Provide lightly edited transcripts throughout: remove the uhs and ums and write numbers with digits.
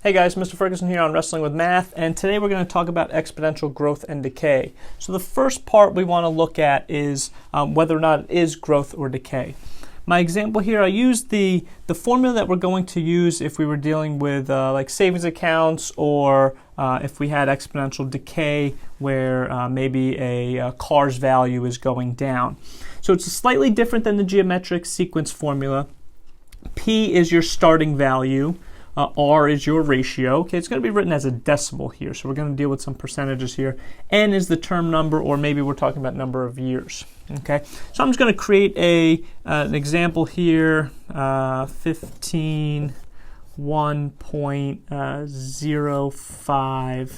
Hey guys, Mr. Ferguson here on Wrestling with Math, and today we're going to talk about exponential growth and decay. So the first part we want to look at is whether or not it is growth or decay. My example here, I used the formula that we're going to use if we were dealing with like savings accounts, or if we had exponential decay where maybe a car's value is going down. So it's slightly different than the geometric sequence formula. P is your starting value. R is your ratio. Okay, it's going to be written as a decimal here, so we're going to deal with some percentages here. N is the term number, or maybe we're talking about number of years. Okay, so I'm just going to create an example here, 15, 1.05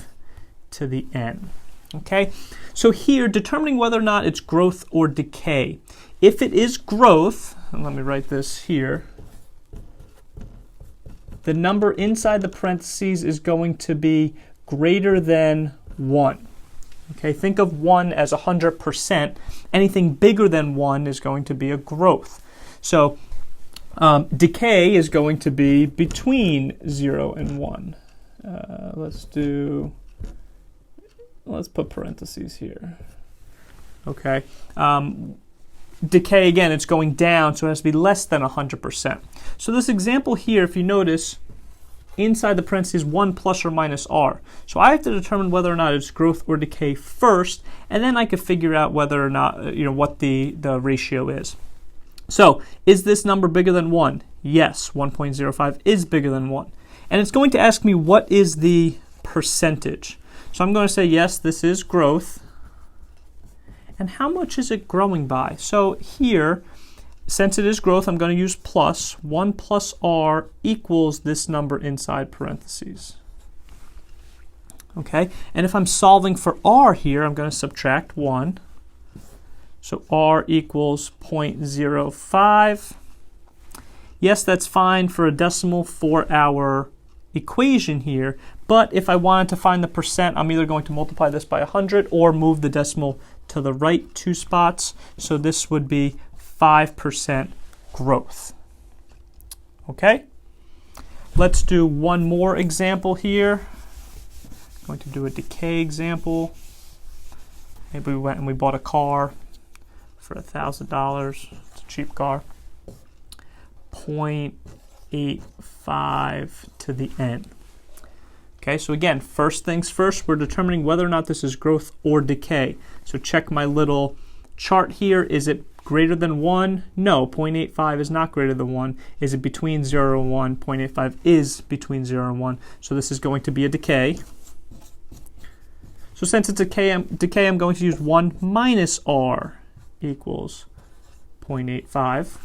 to the n. Okay, so here, determining whether or not it's growth or decay. If it is growth, and let me write this here, the number inside the parentheses is going to be greater than 1. Okay, think of 1 as 100%. Anything bigger than 1 is going to be a growth. So decay is going to be between 0 and 1. Let's put parentheses here. Okay. Decay, again, it's going down, so it has to be less than 100%. So this example here, if you notice, inside the parentheses 1 plus or minus r. So I have to determine whether or not it's growth or decay first, and then I could figure out whether or not, what the ratio is. So is this number bigger than 1? Yes, 1.05 is bigger than 1. And it's going to ask me what is the percentage. So I'm going to say, yes, this is growth. And how much is it growing by? So here, since it is growth, I'm going to use plus. 1 plus r equals this number inside parentheses. Okay, and if I'm solving for r here, I'm going to subtract 1. So r equals 0.05. Yes, that's fine for a decimal for our equation here, but if I wanted to find the percent, I'm either going to multiply this by 100 or move the decimal to the right 2 spots. So this would be 5% growth. Okay, let's do one more example here. I'm going to do a decay example. Maybe we went and we bought a car for $1,000. It's a cheap car. 0.85 to the n. Okay, so again, first things first, we're determining whether or not this is growth or decay. So check my little chart here. Is it greater than 1? No, 0.85 is not greater than 1. Is it between 0 and 1? 0.85 is between 0 and 1. So this is going to be a decay. So since it's a decay, I'm going to use 1 minus r equals 0.85.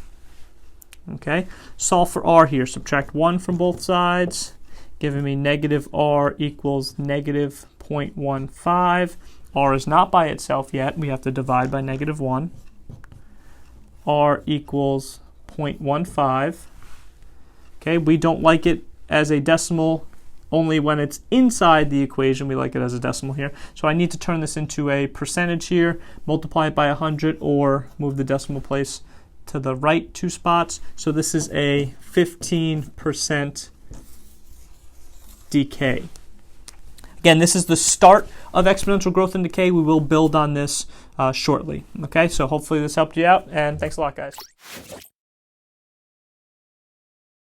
Okay, solve for r here. Subtract 1 from both sides, giving me negative r equals negative 0.15. R is not by itself yet. We have to divide by negative 1. R equals 0.15. Okay, we don't like it as a decimal only when it's inside the equation. We like it as a decimal here. So I need to turn this into a percentage here, multiply it by 100, or move the decimal place to the right 2 spots. So this is a 15% decay. Again, this is the start of exponential growth and decay. We will build on this shortly. Okay, so hopefully this helped you out, and thanks a lot, guys.